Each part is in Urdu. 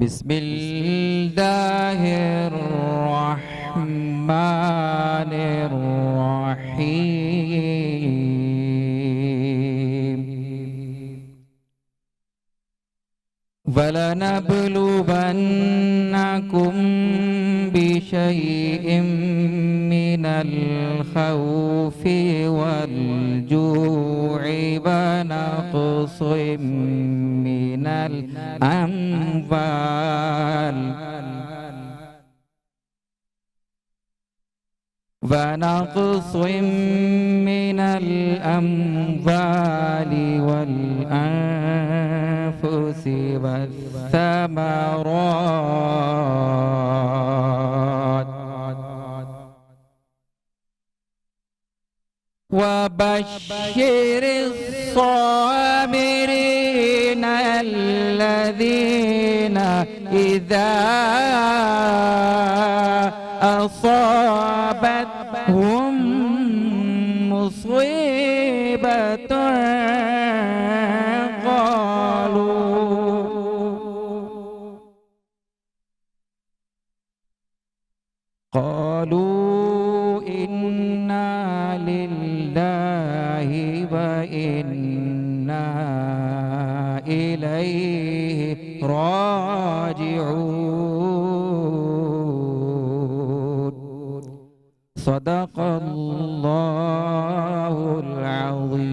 بسم الله الرحمن الرحيم ولنبلونكم بشيء من الخوف والجوع ونقص من الأموال والأنفس والثمرات وبشر الصابرين الذين إذا أصابتهم مصيبة قالوا إنا لله وإنا إليه راجعون صدق الله العظيم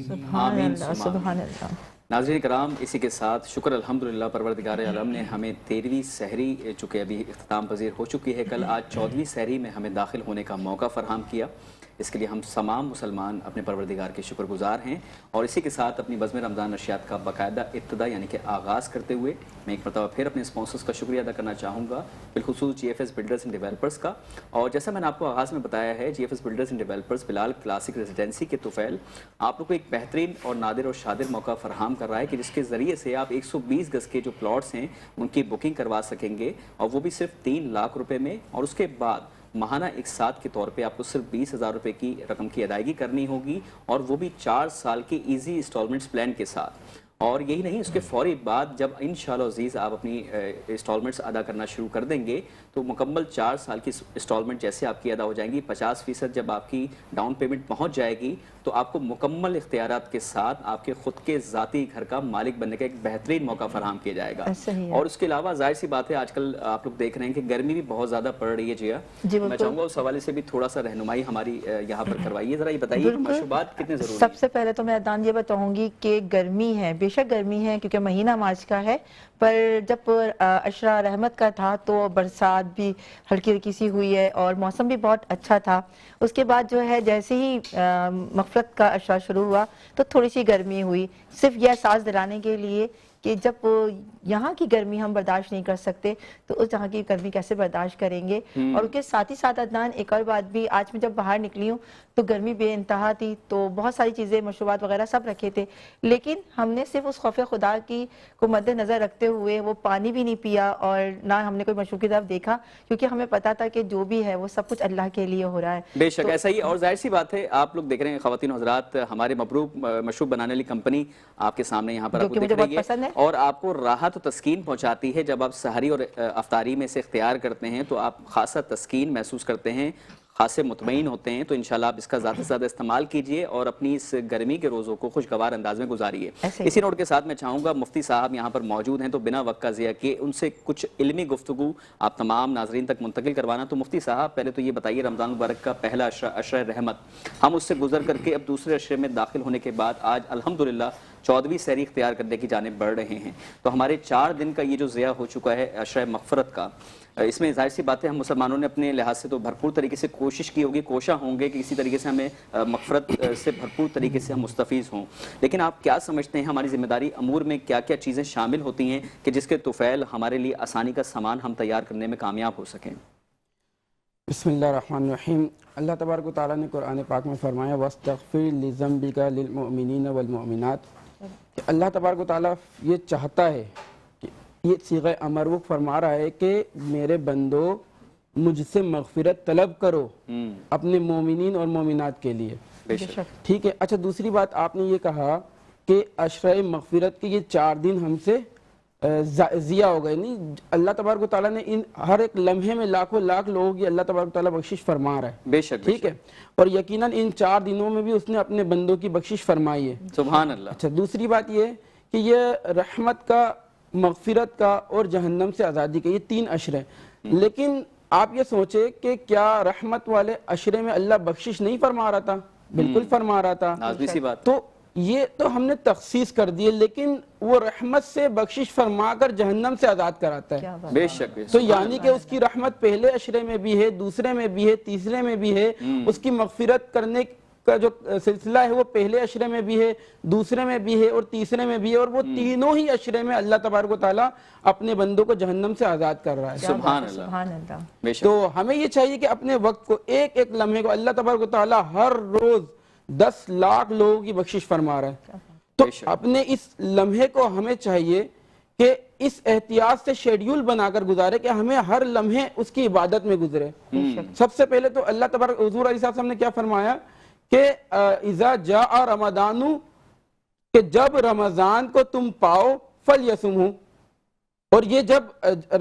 سبحان آمین اللہ سبحان اللہ۔ ناظرین کرام، اسی کے ساتھ شکر الحمدللہ پروردگار عالم نے ہمیں 13ویں سحری چونکہ ابھی اختتام پذیر ہو چکی ہے، کل آج 14ویں سحری میں ہمیں داخل ہونے کا موقع فراہم کیا۔ اس کے لیے ہم تمام مسلمان اپنے پروردگار کے شکر گزار ہیں، اور اسی کے ساتھ اپنی بزم رمضان نشریات کا باقاعدہ ابتدا یعنی کہ آغاز کرتے ہوئے میں ایک مرتبہ پھر اپنے اسپانسرز کا شکریہ ادا کرنا چاہوں گا، بالخصوص G F S builders and developers کا۔ اور جیسا میں نے آپ کو آغاز میں بتایا ہے، G F S builders and developers Bilal classic residency کے طفیل آپ لوگ کو ایک بہترین اور نادر اور شادر موقع فراہم کر رہا ہے کہ جس کے ذریعے سے آپ 120 گز کے جو پلاٹس ہیں ان کی بکنگ کروا سکیں گے، اور وہ بھی صرف 3 لاکھ روپے میں، اور اس کے بعد ماہانہ ایک ساتھ کے طور پہ آپ کو صرف 20,000 روپے کی رقم کی ادائیگی کرنی ہوگی، اور وہ بھی 4 سال کے ایزی انسٹالمنٹس پلان کے ساتھ۔ اور یہی نہیں، اس کے فوری بعد جب انشاءاللہ عزیز آپ اپنی انسٹالمنٹس ادا کرنا شروع کر دیں گے تو مکمل 4 سال کی انسٹالمنٹ جیسے آپ کی ادا ہو جائیں گی، 50% جب آپ کی ڈاؤن پیمنٹ پہنچ جائے گی تو آپ کو مکمل اختیارات کے ساتھ آپ کے خود کے ذاتی گھر کا مالک بننے کا ایک بہترین موقع فراہم کیا جائے گا۔ اور اس کے علاوہ ظاہر سی بات ہے، آج کل آپ لوگ دیکھ رہے ہیں کہ گرمی بھی بہت زیادہ پڑ رہی ہے۔ میں چاہوں گا اس حوالے سے بھی تھوڑا سا رہنمائی ہماری یہاں پر کروائیے، ذرا یہ بتائیے کہ مشروبات کتنے ضروری ہیں؟ سب سے پہلے تو میں عدنان یہ بتاؤں گی کہ گرمی ہے، بے شک گرمی ہے کیونکہ مہینہ مارچ کا ہے، پر جب عشرہ رحمت کا تھا تو برسات بھی ہلکی ہلکی سی ہوئی ہے اور موسم بھی بہت اچھا تھا۔ اس کے بعد جو ہے جیسے ہی مغفرت کا عشرہ شروع ہوا تو تھوڑی سی گرمی ہوئی، صرف یہ احساس دلانے کے لیے کہ جب یہاں کی گرمی ہم برداشت نہیں کر سکتے تو اس جہاں کی گرمی کیسے برداشت کریں گے۔ اور اس کے ساتھ ہی ساتھ عدنان ایک اور بات بھی، آج میں جب باہر نکلی ہوں تو گرمی بے انتہا تھی، تو بہت ساری چیزیں مشروبات وغیرہ سب رکھے تھے، لیکن ہم نے صرف اس خوف خدا کی کو مد نظر رکھتے ہوئے وہ پانی بھی نہیں پیا اور نہ ہم نے کوئی مشروب کی طرف دیکھا، کیونکہ ہمیں پتا تھا کہ جو بھی ہے وہ سب کچھ اللہ کے لیے ہو رہا ہے۔ بے شک ایسا ہی، اور ظاہر سی بات ہے آپ لوگ دیکھ رہے ہیں خواتین و حضرات، ہمارے مبروک مشروب بنانے والی کمپنی آپ کے سامنے یہاں پر آپ کو دکھ رہی ہے، اور آپ کو راحت و تسکین پہنچاتی ہے۔ جب آپ سحری اور افطاری میں سے اختیار کرتے ہیں تو آپ خاصا تسکین محسوس کرتے ہیں، خاصے مطمئن ہوتے ہیں، تو انشاءاللہ آپ اس کا زیادہ سے زیادہ استعمال کیجئے اور اپنی اس گرمی کے روزوں کو خوشگوار انداز میں گزاریے۔ اسی نوٹ کے ساتھ میں چاہوں گا مفتی صاحب یہاں پر موجود ہیں، تو بنا وقت کا ضیاع کیے ان سے کچھ علمی گفتگو آپ تمام ناظرین تک منتقل کروانا۔ تو مفتی صاحب پہلے تو یہ بتائیے، رمضان مبارک کا پہلا عشرہ رحمت، ہم اس سے گزر کر کے اب دوسرے عشرے میں داخل ہونے کے بعد آج الحمدللہ 14ویں سحری اختیار کرنے کی جانب بڑھ رہے ہیں، تو ہمارے 4 دن کا یہ جو ضیاع ہو چکا ہے عشرہ مغفرت کا، اس میں ظاہر سی بات ہے ہم مسلمانوں نے اپنے لحاظ سے تو بھرپور طریقے سے کوشش کی ہوگی، کوشاں ہوں گے کہ اسی طریقے سے ہمیں مغفرت سے بھرپور طریقے سے ہم مستفیض ہوں، لیکن آپ کیا سمجھتے ہیں ہماری ذمہ داری امور میں کیا کیا چیزیں شامل ہوتی ہیں کہ جس کے طفیل ہمارے لیے آسانی کا سامان ہم تیار کرنے میں کامیاب ہو سکیں؟ بسم اللہ الرحمن الرحیم۔ اللہ تبارک و تعالیٰ نے قرآن پاک میں فرمایا وَاسْتَغْفِرْ لِذَنْبِكَ لِلْمُؤْمِنِينَ وَالْمُؤْمِنَاتِ، کہ اللہ تبارک و تعالیٰ یہ چاہتا ہے، کہ یہ صیغہ امر وہ فرما رہا ہے کہ میرے بندو مجھ سے مغفرت طلب کرو اپنے مومنین اور مومنات کے لیے، ٹھیک ہے۔ اچھا، دوسری بات آپ نے یہ کہا کہ عشرہ مغفرت کے یہ 4 دن ہم سے ضیاء ہو گئے. نہیں, اللہ تبارک و تعالیٰ نے ان ہر ایک لمحے میں لاکھوں لاکھ لوگوں کی اللہ تبارک و تعالیٰ بخشش فرما رہا ہے. بے شک ٹھیک ہے, اور یقیناً ان 4 دنوں میں بھی اس نے اپنے بندوں کی بخشش فرمائی ہے. سبحان اللہ. اچھا, دوسری بات یہ ہے کہ یہ رحمت کا, مغفرت کا اور جہنم سے آزادی کا, یہ 3 عشر ہیں. لیکن آپ یہ سوچے کہ کیا رحمت والے عشرے میں اللہ بخشش نہیں فرما رہا تھا؟ بالکل فرما رہا تھا. لازمی سی بات. تو یہ تو ہم نے تخصیص کر دی ہے, لیکن وہ رحمت سے بخشش فرما کر جہنم سے آزاد کراتا ہے. بے شک. تو یعنی کہ اس کی رحمت پہلے عشرے میں بھی ہے, دوسرے میں بھی ہے, تیسرے میں بھی ہے. اس کی مغفرت کرنے کا جو سلسلہ ہے وہ پہلے عشرے میں بھی ہے, دوسرے میں بھی ہے اور تیسرے میں بھی ہے, اور وہ تینوں ہی عشرے میں اللہ تبارک و تعالیٰ اپنے بندوں کو جہنم سے آزاد کر رہا ہے. سبحان اللہ. سبحان اللہ. بے شک. تو ہمیں یہ چاہیے کہ اپنے وقت کو, ایک ایک لمحے کو اللہ تبارک و تعالیٰ ہر روز 10 لاکھ لوگوں کی بخشش فرما رہا ہے. تو اپنے اس لمحے کو ہمیں چاہیے کہ اس احتیاط سے شیڈیول بنا کر گزارے کہ ہمیں ہر لمحے اس کی عبادت میں گزرے. سب سے پہلے تو اللہ تبارک, حضور علیہ السلام نے کیا فرمایا کہ اذا جاء رمضان, کہ جب رمضان کو تم پاؤ فلیصمہ, اور یہ جب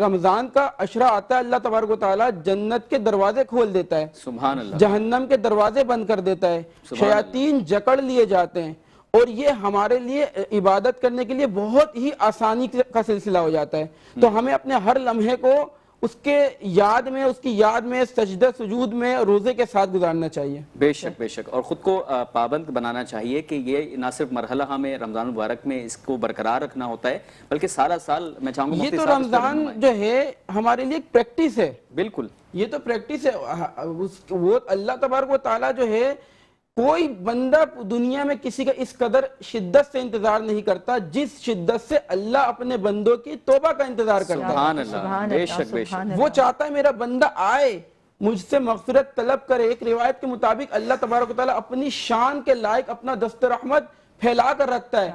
رمضان کا عشرہ آتا ہے اللہ تبارک و تعالیٰ جنت کے دروازے کھول دیتا ہے, سبحان اللہ. جہنم کے دروازے بند کر دیتا ہے, شیاطین جکڑ لیے جاتے ہیں, اور یہ ہمارے لیے عبادت کرنے کے لیے بہت ہی آسانی کا سلسلہ ہو جاتا ہے. تو ہمیں اپنے ہر لمحے کو اس کے یاد میں, اس کی یاد میں, سجدہ سجود میں, روزے کے ساتھ گزارنا چاہیے. بے شک بے شک. اور خود کو پابند بنانا چاہیے کہ یہ نہ صرف مرحلہ ہمیں رمضان المبارک میں اس کو برقرار رکھنا ہوتا ہے, بلکہ سارا سال میں چاہوں گا یہ تو رمضان جو ہے ہمارے لیے ایک پریکٹس ہے. بالکل, یہ تو پریکٹس ہے. وہ اللہ تبارک و تعالیٰ جو ہے, کوئی بندہ دنیا میں کسی کا اس قدر شدت سے انتظار نہیں کرتا جس شدت سے اللہ اپنے بندوں کی توبہ کا انتظار کرتا ہے. سبحان اللہ. بے شک بے شک. وہ چاہتا ہے میرا بندہ آئے, مجھ سے مغفرت طلب کرے. ایک روایت کے مطابق اللہ تبارک و تعالیٰ اپنی شان کے لائق اپنا دست رحمت پھیلا کر رکھتا ہے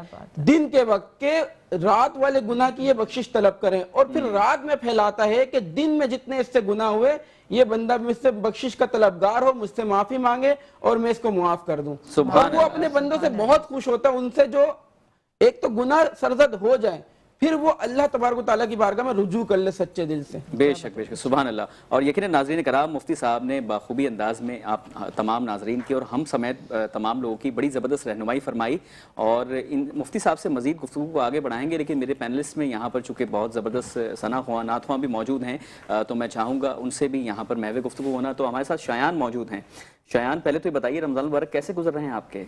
دن کے وقت کہ رات والے گناہ کی یہ بخشش طلب کریں, اور پھر رات میں پھیلاتا ہے کہ دن میں جتنے اس سے گناہ ہوئے یہ بندہ مجھ سے بخشش کا طلبگار ہو, مجھ سے معافی مانگے اور میں اس کو معاف کر دوں. اور وہ اپنے بندوں سے بہت خوش ہوتا ہے, ان سے جو ایک تو گناہ سرزد ہو جائیں, پھر وہ اللہ تبارک و تعالیٰ کی بارگاہ میں رجوع کر لے سچے دل سے. بے شک بے شک. سبحان اللہ. اور یقیناً ناظرین کرام, مفتی صاحب نے بخوبی انداز میں آپ تمام ناظرین کی اور ہم سمیت تمام لوگوں کی بڑی زبردست رہنمائی فرمائی, اور ان مفتی صاحب سے مزید گفتگو کو آگے بڑھائیں گے. لیکن میرے پینلسٹ میں یہاں پر چونکہ بہت زبردست ثنا خواں, نعت خواں بھی موجود ہیں, تو میں چاہوں گا ان سے بھی یہاں پر محو گفتگو ہونا. تو ہمارے ساتھ شایان موجود ہیں. شایان, پہلے تو یہ بتائیے رمضان المبارک کیسے گزر رہے ہیں آپ کے؟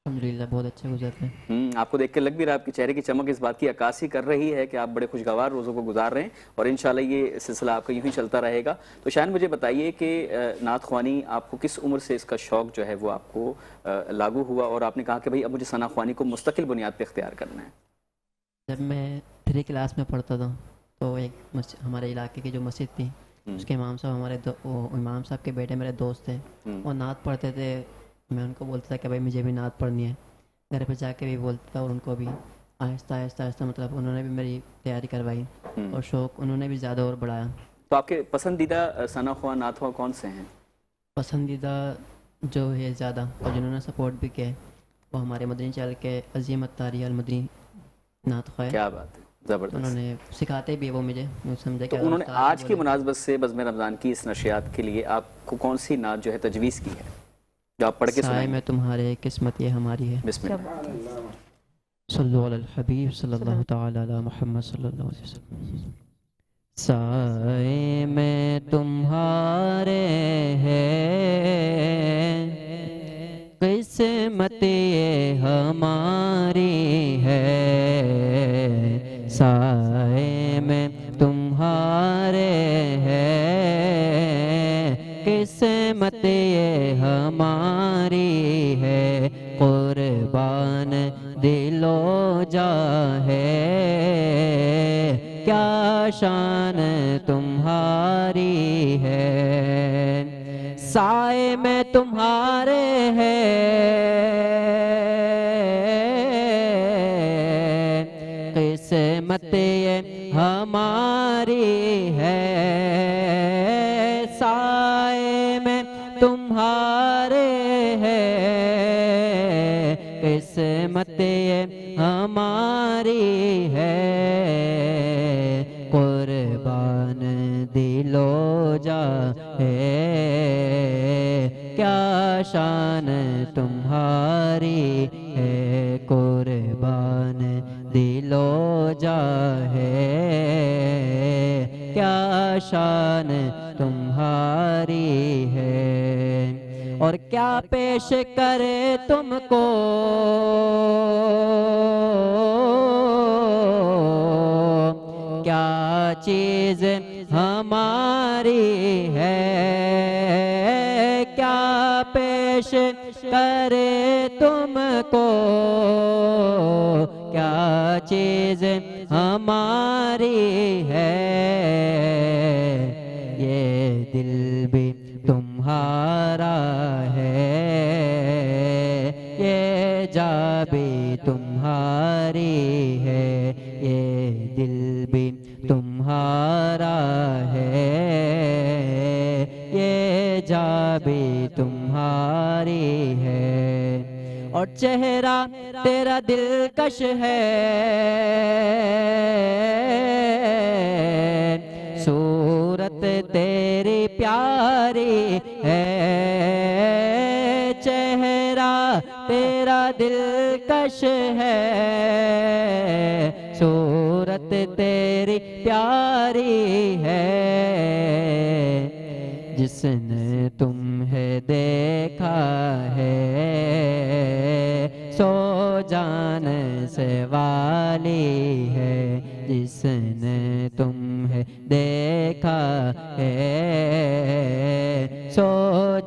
الحمدللہ بہت اچھے گزر رہے ہیں. آپ کو دیکھ کے لگ بھی رہا, آپ کے چہرے کی چمک اس بات کی عکاسی کر رہی ہے کہ آپ بڑے خوشگوار روزوں کو گزار رہے ہیں, اور انشاءاللہ یہ سلسلہ آپ کا یوں ہی چلتا رہے گا. تو شایان مجھے بتائیے کہ نعت خوانی آپ کو کس عمر سے اس کا شوق جو ہے وہ آپ کو لاگو ہوا, اور آپ نے کہا کہ بھئی اب مجھے ثنا خوانی کو مستقل بنیاد پہ اختیار کرنا ہے؟ جب میں 3 کلاس میں پڑھتا تھا تو ایک ہمارے علاقے کی جو مسجد تھی, اس کے امام صاحب امام صاحب کے بیٹے میرے دوست تھے, وہ نعت پڑھتے تھے. میں ان کو بولتا تھا کہ بھائی مجھے بھی نعت پڑھنی ہے, گھر پہ جا کے بھی بولتا تھا, اور ان کو بھی آہستہ آہستہ آہستہ مطلب انہوں نے بھی میری تیاری کروائی, اور شوق انہوں نے بھی زیادہ اور بڑھایا. تو آپ کے پسندیدہ ثنا خواں نعت خواں کون سے ہیں؟ پسندیدہ جو ہے زیادہ, اور جنہوں نے سپورٹ بھی کیا, وہ ہمارے مدنی چینل کے عظیم اتاری المدنی نعت خواں. کیا بات ہے, زبردست. انہوں نے سکھاتے بھی وہ مجھے سمجھا کہ انہوں نے آج کی مناسبت سے بزم رمضان کی اس نشریات کے لیے آپ کو کون سی نعت جو ہے تجویز کی ہے جو آپ پڑھ کے سنائیں؟ سائے میں تمہارے قسمت یہ ہماری ہے. بسم اللہ. صلو علی الحبیب صلی اللہ تعالی علی محمد صلی اللہ علیہ وسلم. سائے میں تمہارے ہے قسمت یہ ہماری ہے, سائے میں تمہارے ہے قسمت یہ ہماری ہے, قربان دل و جاں ہے کیا شان تمہاری ہے. سائے میں تمہارے ہے قسمت یہ ہماری ہے, سائے میں تمہارے ہے قسمت یہ ہماری ہے. جا ہے کیا شان تمہاری ہے قربان دل و جا ہے کیا شان تمہاری ہے اور کیا پیش کرے تم کو کیا چیز ہماری ہے کیا پیش کرے تم کو کیا چیز ہماری ہے یہ دل بھی تمہارا ہے یہ جا بھی تمہاری ہے یہ دل بھی تمہارا ہے یہ جا بھی تمہاری ہے اور چہرہ تیرا دلکش ہے صورت تیری پیاری ہے چہرہ تیرا دلکش ہے صورت تیری پیاری ہے جس نے تمہیں دیکھا ہے سو جان سے والی ہے جس نے تمہیں دیکھا ہے سو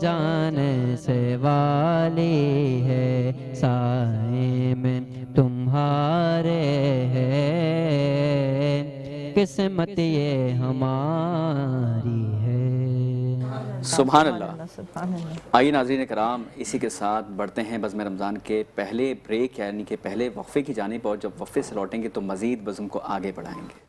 جان سے والی ہے سائے میں تمہارے ہے قسمت یہ ہماری ہے سبحان اللہ. سبحان اللہ. آئیے ناظرین کرام اسی کے ساتھ بڑھتے ہیں بزم رمضان کے پہلے بریک یعنی کہ پہلے وقفے کی جانب اور جب وقفے سے لوٹیں گے تو مزید بزم کو آگے بڑھائیں گے.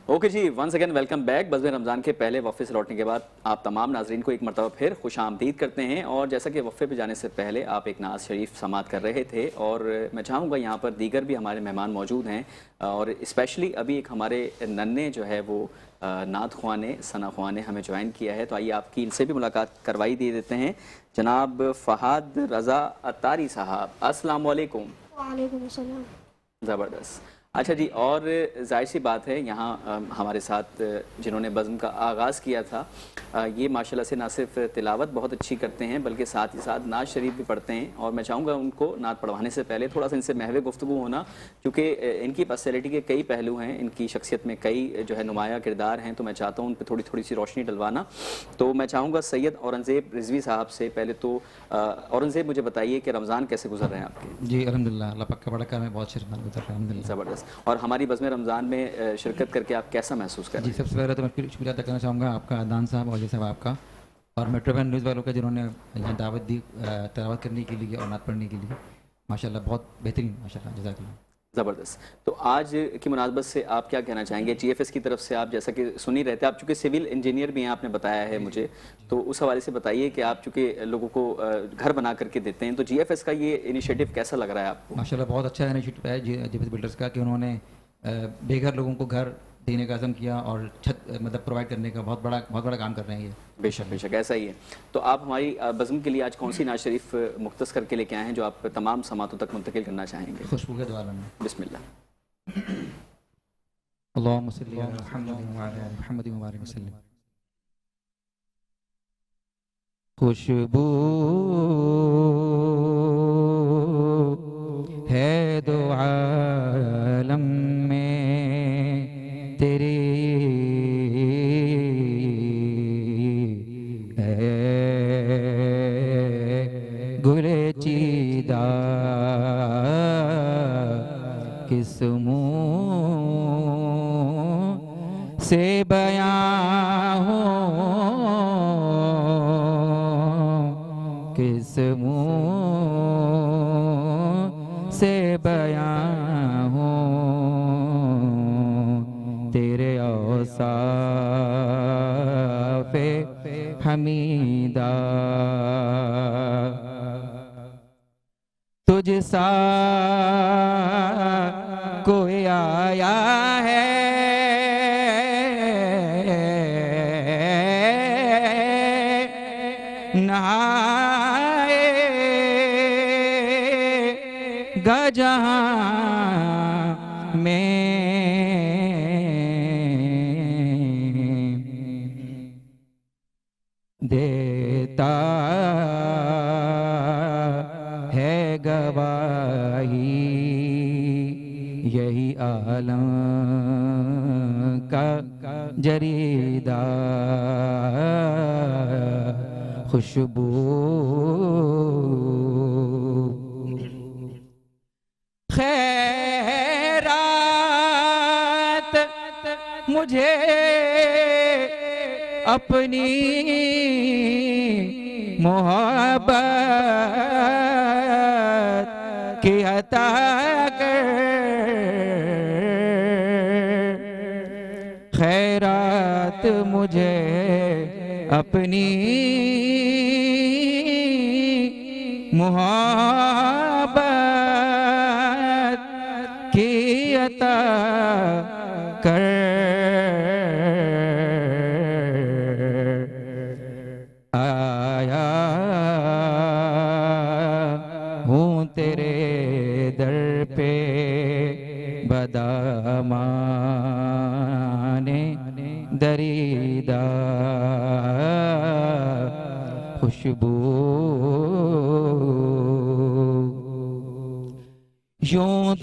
اوکے جی ونس اگین ویلکم بیک. بزم رمضان کے پہلے وقفے سے لوٹنے کے بعد آپ تمام ناظرین کو ایک مرتبہ پھر خوش آمدید کرتے ہیں اور جیسا کہ وقفے پہ جانے سے پہلے آپ ایک نعت شریف سماعت کر رہے تھے اور میں چاہوں گا یہاں پر دیگر بھی ہمارے مہمان موجود ہیں اور اسپیشلی ابھی ایک ہمارے ننے جو ہے وہ نعت خوان نے ثنا خوان نے ہمیں جوائن کیا ہے تو آئیے آپ کی ان سے بھی ملاقات کروائی دے دیتے ہیں. جناب فہد رضا اتاری صاحب السلام علیکم. وعلیکم السلام. زبردست. اچھا جی اور ظاہر سی بات ہے یہاں ہمارے ساتھ جنہوں نے بزم کا آغاز کیا تھا یہ ماشاءاللہ سے نہ صرف تلاوت بہت اچھی کرتے ہیں بلکہ ساتھ ہی ساتھ نعت شریف بھی پڑھتے ہیں اور میں چاہوں گا ان کو نعت پڑھوانے سے پہلے تھوڑا سا ان سے محو گفتگو ہونا کیونکہ ان کی پرسنالٹی کے کئی پہلو ہیں ان کی شخصیت میں کئی جو ہے نمایاں کردار ہیں تو میں چاہتا ہوں ان پہ تھوڑی سی روشنی ڈلوانا. تو میں چاہوں گا سید اورنگزیب رضوی صاحب سے پہلے تو اورنگزیب مجھے بتائیے کہ رمضان کیسے گزر رہے ہیں آپ کے؟ جی الحمدللہ اللہ پاک کا بڑا کرم ہے بہت شرمال گزر رہا ہے الحمدللہ. زبردست. اور ہماری بزم رمضان میں شرکت کر کے آپ کیسا محسوس کر رہے جی ہیں؟ سب سے پہلے تو میں شکریہ ادا کرنا چاہوں گا آپ کا عدنان صاحب اور صاحب آپ کا اور میٹرو وین نیوز والوں کا جنہوں نے یہاں دعوت دی تلاوت کرنے کے لیے اور نعت پڑھنے کے لیے ماشاءاللہ بہت بہترین ماشاءاللہ جزاک اللہ. زبردست. تو آج کی مناسبت سے آپ کیا کہنا چاہیں گے؟ جی ایف ایس کی طرف سے آپ جیسا کہ سن ہی رہتے ہیں آپ چونکہ سول انجینئر بھی ہیں آپ نے بتایا ہے مجھے تو اس حوالے سے بتائیے کہ آپ چونکہ لوگوں کو گھر بنا کر کے دیتے ہیں تو جی ایف ایس کا یہ انیشیٹو کیسا لگ رہا ہے آپ کو؟ ماشاءاللہ بہت اچھا انیشیٹو ہے جی ایف ایس بلڈرز کا کہ انہوں نے بے گھر لوگوں کو گھر دینے کا عزم کیا اور چھت مطلب پرووائڈ کرنے کا بہت بڑا کام کر رہے ہیں یہ. بے شک ایسا ہی ہے. تو آپ ہماری بزم کے لیے آج کون سی نعت شریف مختص کر کے لے کے آئے ہیں جو آپ تمام سماعتوں تک منتقل کرنا چاہیں گے؟ خوشبو کے دوارا میں بسم اللہ. اللہم صلی علی محمد وعلی آل محمد وبارک وسلم. خوشبو ہے دو عالم میں تیری ہے گل چیدہ کس منہ سے بیان ہوں کس منہ سے بیان ہوں تیرے اوصاف حمیدہ تجھ سا کوئی آیا ہے دیتا ہے گواہی یہی عالم کا جریدہ خوشبو خیرات مجھے اپنی محبت کی عطا کر خیرات مجھے اپنی محبت کی عطا کر آیا ہوں تیرے در پہ بدامان دریدہ خوشبو یوں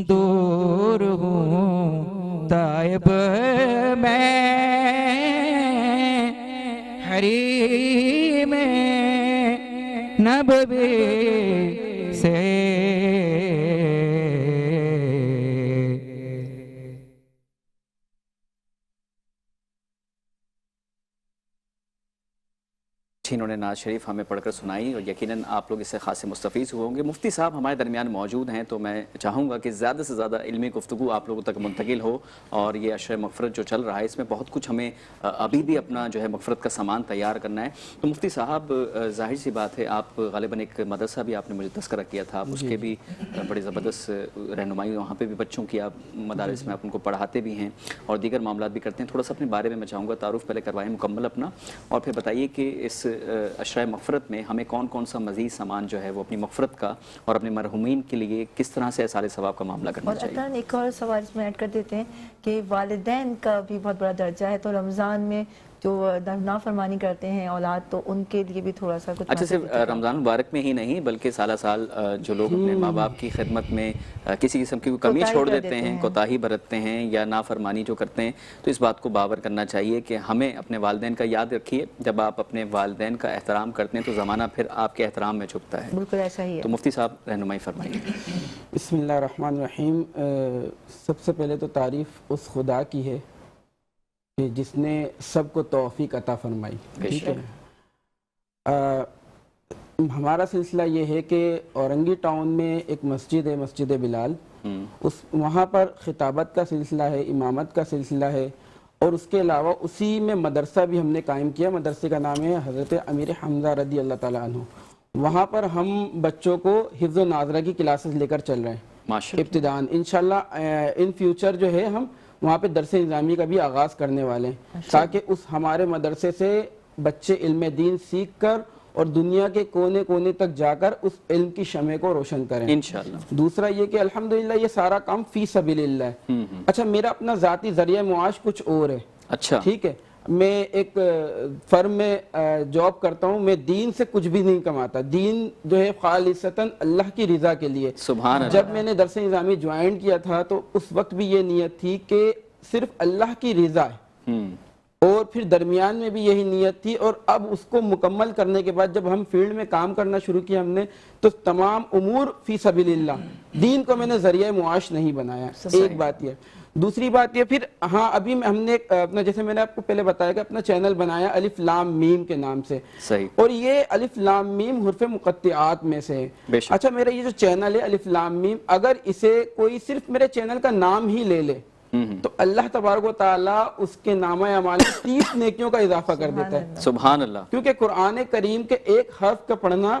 دور ہوں طائب میں حریم نبوی سے انہوں نے نعت شریف ہمیں پڑھ کر سنائی اور یقیناً آپ لوگ اس سے خاصے مستفیض ہوں گے. مفتی صاحب ہمارے درمیان موجود ہیں تو میں چاہوں گا کہ زیادہ سے زیادہ علمی گفتگو آپ لوگوں تک منتقل ہو اور یہ عشرہ مغفرت جو چل رہا ہے اس میں بہت کچھ ہمیں ابھی بھی اپنا جو ہے مغفرت کا سامان تیار کرنا ہے. تو مفتی صاحب ظاہر سی بات ہے آپ غالباً ایک مدرسہ بھی آپ نے مجھے تذکرہ کیا تھا, آپ اس کے بھی بڑی زبردست رہنمائی وہاں پہ بھی بچوں کی آپ مدارس میں آپ ان کو پڑھاتے بھی ہیں اور دیگر معاملات بھی کرتے ہیں. تھوڑا سا اپنے بارے میں چاہوں گا تعارف پہلے کروائیں مکمل اپنا اور پھر بتائیے کہ اس عشرہ مغفرت میں ہمیں کون کون سا مزید سامان جو ہے وہ اپنی مغفرت کا اور اپنے مرحومین کے لیے کس طرح سے اثار ثواب کا معاملہ کرنا چاہیے. اور ایک اور سوال اس میں ایڈ کر دیتے ہیں کہ والدین کا بھی بہت بڑا درجہ ہے, تو رمضان میں جو نافرمانی کرتے ہیں اولاد تو ان کے لیے بھی تھوڑا سا کچھ. اچھا صرف رمضان مبارک میں ہی نہیں بلکہ سالہ سال جو لوگ اپنے ماں باپ کی خدمت میں کسی قسم کی کمی چھوڑ دیتے ہیں, کوتاہی برتتے ہیں یا نافرمانی جو کرتے ہیں, تو اس بات کو باور کرنا چاہیے کہ ہمیں اپنے والدین کا یاد رکھیے. جب آپ اپنے والدین کا احترام کرتے ہیں تو زمانہ پھر آپ کے احترام میں جھکتا ہے. بالکل ایسا ہی ہے. تو مفتی صاحب رہنمائی فرمائیے. بسم اللہ الرحمن الرحیم. سب سے پہلے تو تعریف اس خدا کی ہے کہ جس نے سب کو توفیق عطا فرمائی. ٹھیک ہے, ہمارا سلسلہ یہ ہے کہ اورنگی ٹاؤن میں ایک مسجد ہے, مسجد بلال. وہاں پر خطابت کا سلسلہ ہے, امامت کا سلسلہ ہے اور اس کے علاوہ اسی میں مدرسہ بھی ہم نے قائم کیا. مدرسے کا نام ہے حضرت امیر حمزہ رضی اللہ تعالیٰ عنہ. وہاں پر ہم بچوں کو حفظ و ناظرہ کی کلاسز لے کر چل رہے ہیں ابتدان. انشاءاللہ ان فیوچر جو ہے ہم وہاں پہ درس نظامی کا بھی آغاز کرنے والے ہیں تاکہ اس ہمارے مدرسے سے بچے علم دین سیکھ کر اور دنیا کے کونے کونے تک جا کر اس علم کی شمع کو روشن کریں انشاءاللہ. دوسرا یہ کہ الحمدللہ یہ سارا کام فی سبیل اللہ ہے. اچھا, میرا اپنا ذاتی ذریعہ معاش کچھ اور ہے. اچھا, ٹھیک ہے, میں ایک فرم میں جاب کرتا ہوں. میں دین سے کچھ بھی نہیں کماتا. دین جو ہے خالصتاً اللہ کی رضا کے لیے. سبحان اللہ. جب میں نے درس نظامی جوائن کیا تھا تو اس وقت بھی یہ نیت تھی کہ صرف اللہ کی رضا ہے اور پھر درمیان میں بھی یہی نیت تھی. اور اب اس کو مکمل کرنے کے بعد جب ہم فیلڈ میں کام کرنا شروع کیا ہم نے تو تمام امور فی سبیل اللہ. دین کو میں نے ذریعہ معاش نہیں بنایا. ایک بات یہ. دوسری بات یہ پھر ہاں ابھی ہم نے اپنا جیسے میں نے آپ کو پہلے بتایا کہ اپنا چینل بنایا الف لام میم کے نام سے. صحیح. اور یہ الف لام میم حروف مقطعات میں سے ہے. اچھا, میرا یہ جو چینل ہے الف لام میم, اگر اسے کوئی صرف میرے چینل کا نام ہی لے لے تو اللہ تبارک و تعالیٰ اس کے نامہ اعمال میں 30 نیکیوں کا اضافہ کر دیتا ہے. سبحان اللہ. کیونکہ قرآن کریم کے ایک حرف کا پڑھنا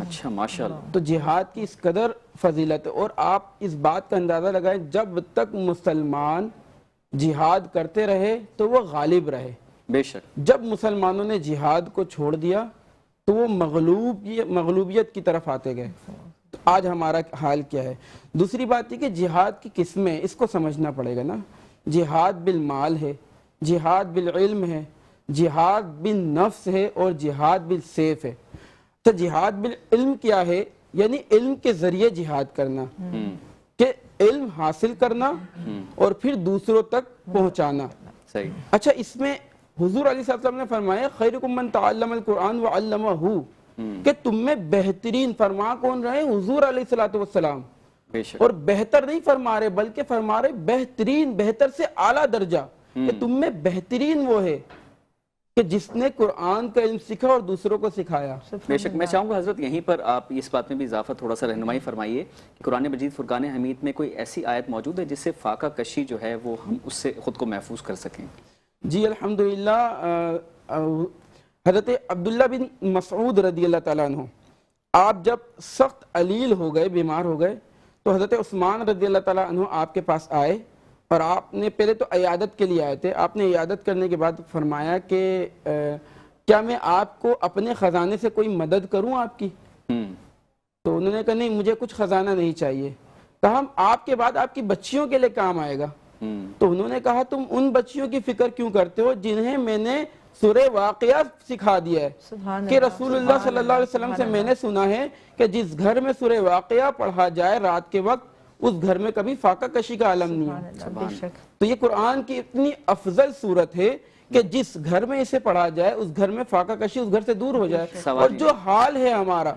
اچھا ماشاءاللہ. تو جہاد کی اس قدر فضیلت ہے. اور آپ اس بات کا اندازہ لگائیں جب تک مسلمان جہاد کرتے رہے تو وہ غالب رہے. بے شک. جب مسلمانوں نے جہاد کو چھوڑ دیا تو وہ مغلوبیت کی طرف آتے گئے. تو آج ہمارا حال کیا ہے؟ دوسری بات یہ کہ جہاد کی قسمیں اس کو سمجھنا پڑے گا نا. جہاد بالمال ہے, جہاد بالعلم ہے, جہاد بالنفس ہے, اور جہاد بالسیف ہے. تو جہاد بالعلم کیا ہے؟ یعنی علم کے ذریعے جہاد کرنا, کہ علم حاصل کرنا اور پھر دوسروں تک پہنچانا. صحیح. اچھا, اس میں حضور علیہ السلام نے فرمایا خیرکم من تعلم القرآن وعلمہ, کہ تم میں بہترین فرما کون رہے؟ حضور علیہ السلام. بے شک. اور بہتر نہیں فرما رہے بلکہ فرما رہے بہترین, بہتر سے اعلیٰ درجہ, کہ تم میں بہترین وہ ہے کہ جس نے قرآن کا علم سیکھا اور دوسروں کو سکھایا. بے شک. میں چاہوں گا حضرت یہیں پر آپ اس بات میں بھی اضافہ تھوڑا سا رہنمائی فرمائیے کہ قرآن مجید فرقان حمید میں کوئی ایسی آیت موجود ہے جس سے فاقہ کشی جو ہے وہ ہم اس سے خود کو محفوظ کر سکیں؟ جی الحمدللہ. حضرت عبداللہ بن مسعود رضی اللہ تعالیٰ عنہ, آپ جب سخت علیل ہو گئے, بیمار ہو گئے, تو حضرت عثمان رضی اللہ تعالیٰ عنہ آپ کے پاس آئے, اور آپ نے پہلے تو عیادت کے لیے آئے تھے. آپ نے عیادت کرنے کے بعد فرمایا کہ کیا میں آپ کو اپنے خزانے سے کوئی مدد کروں آپ کی؟ تو انہوں نے کہا نہیں, مجھے کچھ خزانہ نہیں چاہیے. کہا ہم آپ کے بعد آپ کی بچیوں کے لیے کام آئے گا. تو انہوں نے کہا تم ان بچیوں کی فکر کیوں کرتے ہو جنہیں میں نے سورہ واقعہ سکھا دیا ہے, کہ رسول اللہ صلی اللہ علیہ وسلم سے میں نے سنا ہے کہ جس گھر میں سورہ واقعہ پڑھا جائے رات کے وقت, اس گھر میں کبھی فاقہ کشی کا عالم نہیں ہے. تو یہ قرآن کی اتنی افضل صورت ہے کہ جس گھر میں اسے پڑھا جائے اس گھر میں فاقہ کشی اس گھر سے دور ہو جائے. اور جو حال ہے ہمارا,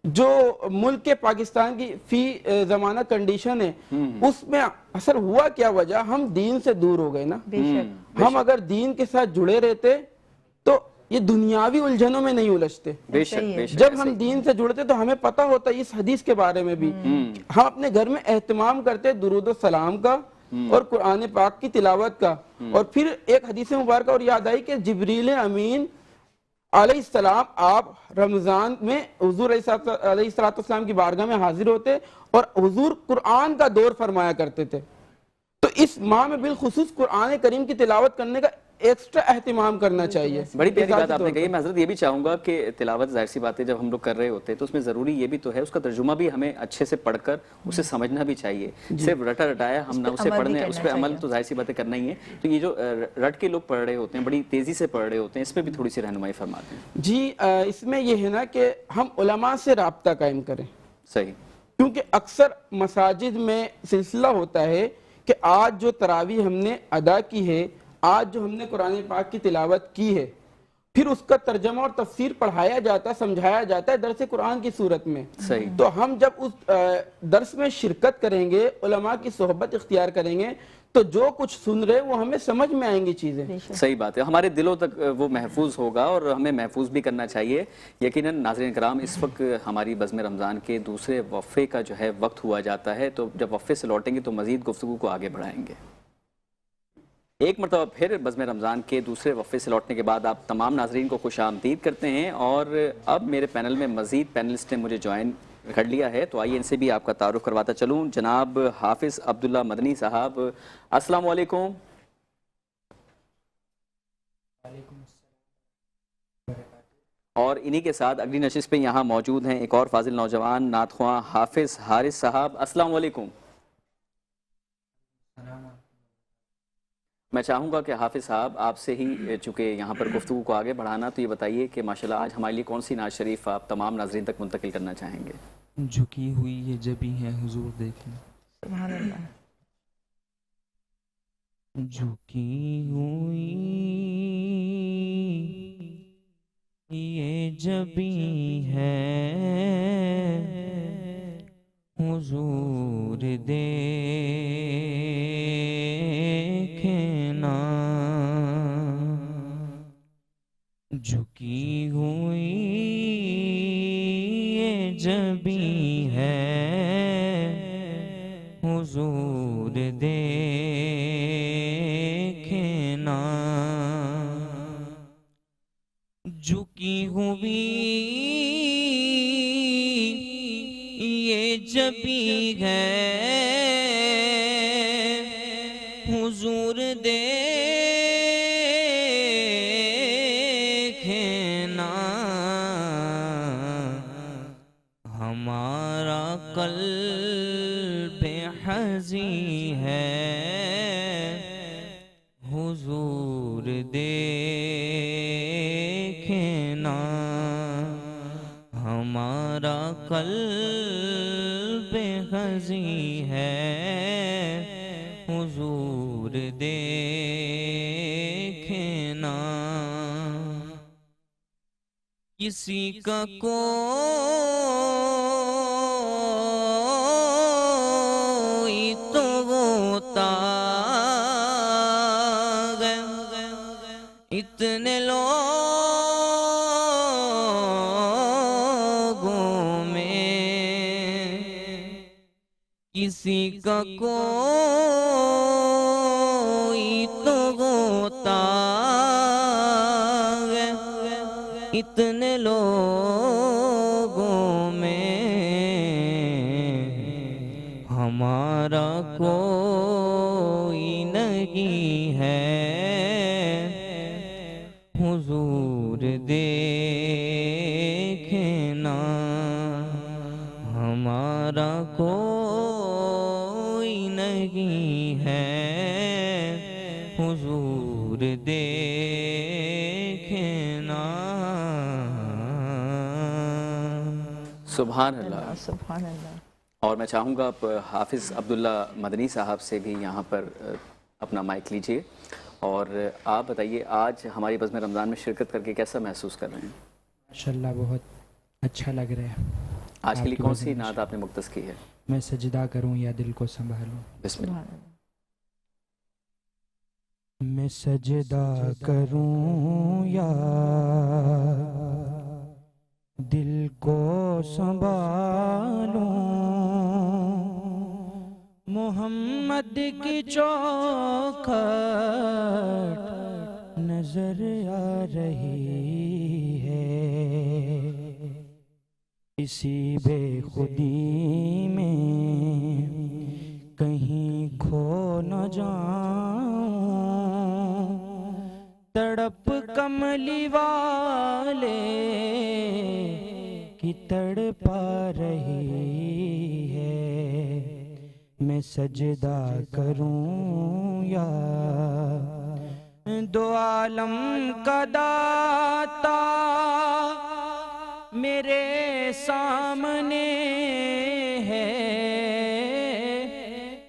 جو ملک کے پاکستان کی فی زمانہ کنڈیشن ہے, اس میں اثر ہوا کیا وجہ؟ ہم دین سے دور ہو گئے نا. ہم اگر دین کے ساتھ جڑے رہتے تو یہ دنیاوی الجھنوں میں نہیں الجھتے. جب ہم دین سے جڑتے تو ہمیں پتہ ہوتا اس حدیث کے بارے میں بھی. ہم اپنے گھر میں اہتمام کرتے درود و سلام کا اور قرآن پاک کی تلاوت کا. اور پھر ایک حدیث مبارکہ اور یاد آئی کہ جبریل امین علیہ السلام آپ رمضان میں حضور علیہ السلام کی بارگاہ میں حاضر ہوتے اور حضور قرآن کا دور فرمایا کرتے تھے. تو اس ماہ میں بالخصوص قرآن کریم کی تلاوت کرنے کا ایکسٹرا اہتمام کرنا چاہیے. بڑی پیاری بات آپ نے کہی. میں حضرت یہ بھی چاہوں گا کہ تلاوت ظاہر سی بات ہے جب ہم لوگ کر رہے ہوتے ہیں تو اس میں ضروری یہ بھی تو ہے اس کا ترجمہ بھی ہمیں اچھے سے پڑھ کر اسے سمجھنا بھی چاہیے. صرف رٹا رٹایا ہم نہ اسے پڑھنے, اس پہ عمل تو ظاہر سی باتیں کرنا ہی ہے. تو یہ جو رٹ کے لوگ پڑھ رہے ہوتے ہیں, بڑی تیزی سے پڑھ رہے ہوتے ہیں, اس پہ بھی تھوڑی سی رہنمائی فرما دیں. جی اس میں یہ ہے نا کہ ہم علماء سے رابطہ قائم کریں. صحیح. کیونکہ اکثر مساجد میں سلسلہ ہوتا ہے کہ آج جو تراویح ہم نے ادا کی ہے, آج جو ہم نے قرآن پاک کی تلاوت کی ہے, پھر اس کا ترجمہ اور تفسیر پڑھایا جاتا ہے, سمجھایا جاتا ہے درس قرآن کی صورت میں. صحیح. تو ہم جب اس درس میں شرکت کریں گے, علماء کی صحبت اختیار کریں گے, تو جو کچھ سن رہے وہ ہمیں سمجھ میں آئیں گی چیزیں. صحیح بات ہے, ہمارے دلوں تک وہ محفوظ ہوگا اور ہمیں محفوظ بھی کرنا چاہیے. یقیناً ناظرین کرام, اس وقت ہماری بزم رمضان کے دوسرے وقفے کا جو ہے وقت ہوا جاتا ہے. تو جب وقفے سے لوٹیں گے تو مزید گفتگو کو آگے بڑھائیں گے. ایک مرتبہ پھر بزم رمضان کے دوسرے وقفے سے لوٹنے کے بعد آپ تمام ناظرین کو خوش آمدید کرتے ہیں. اور اب میرے پینل میں مزید پینلسٹ نے مجھے جوائن کر لیا ہے, تو آئیے ان سے بھی آپ کا تعارف کرواتا چلوں. جناب حافظ عبداللہ مدنی صاحب, السلام علیکم. اور انہی کے ساتھ اگلی نشست پہ یہاں موجود ہیں ایک اور فاضل نوجوان نعت خواں حافظ حارث صاحب, السلام علیکم. میں چاہوں گا کہ حافظ صاحب آپ سے ہی چونکہ یہاں پر گفتگو کو آگے بڑھانا, تو یہ بتائیے کہ ماشاءاللہ آج ہمارے لیے کون سی نعت شریف آپ تمام ناظرین تک منتقل کرنا چاہیں گے؟ جھکی ہوئی یہ جبیں ہے حضور دیکھیں. سبحان اللہ. جھکی ہوئی یہ جبیں ہے حضور دیکھنا, جھکی ہوئی یہ جبیں ہے حضور دیکھنا, جھکی ہوئی جبی ہے حضور دیکھنا ہمارا قلب حزین ہے حضور دیکھنا ہمارا قلب حزین ہے حضور دیکھنا کسی کا کوئی تو ہوتا ہے اتنے لوگوں میں کسی کا کوئی تو ہوتا ہے اتنے لوگوں میں ہمارا کوئی نہیں ہے حضور دیکھنا ہمارا کوئی نہیں ہے حضور دیکھنا سبحان اللہ. سبحان اللہ. اور میں چاہوں گا آپ حافظ عبداللہ مدنی صاحب سے بھی یہاں پر اپنا مائک لیجئے اور آپ بتائیے آج ہماری بزم رمضان میں شرکت کر کے کیسا محسوس کر رہے ہیں؟ ماشاءاللہ بہت اچھا لگ رہا ہے. آج کے لیے کون سی نعت آپ نے مختص کی ہے؟ میں سجدہ کروں یا دل کو سنبھالوں. بسم اللہ. میں سجدہ کروں یا دل کو سنبھالوں محمد کی چوکھٹ نظر آ رہی ہے اسی بے خودی میں کہیں کھو نہ جاؤں تڑپ کملی والے کی تڑپا رہی ہے میں سجدہ کروں یا دو عالم کا داتا میرے سامنے ہے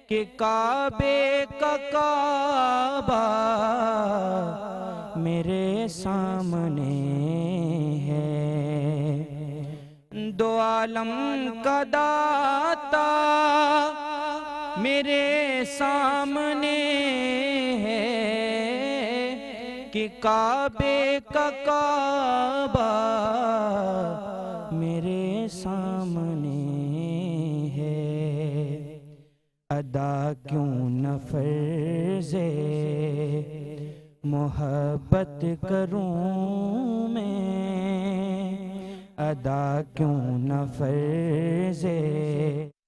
کہ کعبے کا کعبہ میرے سامنے ہے دو عالم کا داتا میرے سامنے ہے کہ کعبے کا کعبہ میرے سامنے ہے ادا کیوں نہ فرض محبت کروں میں ادا کیوں نہ فرض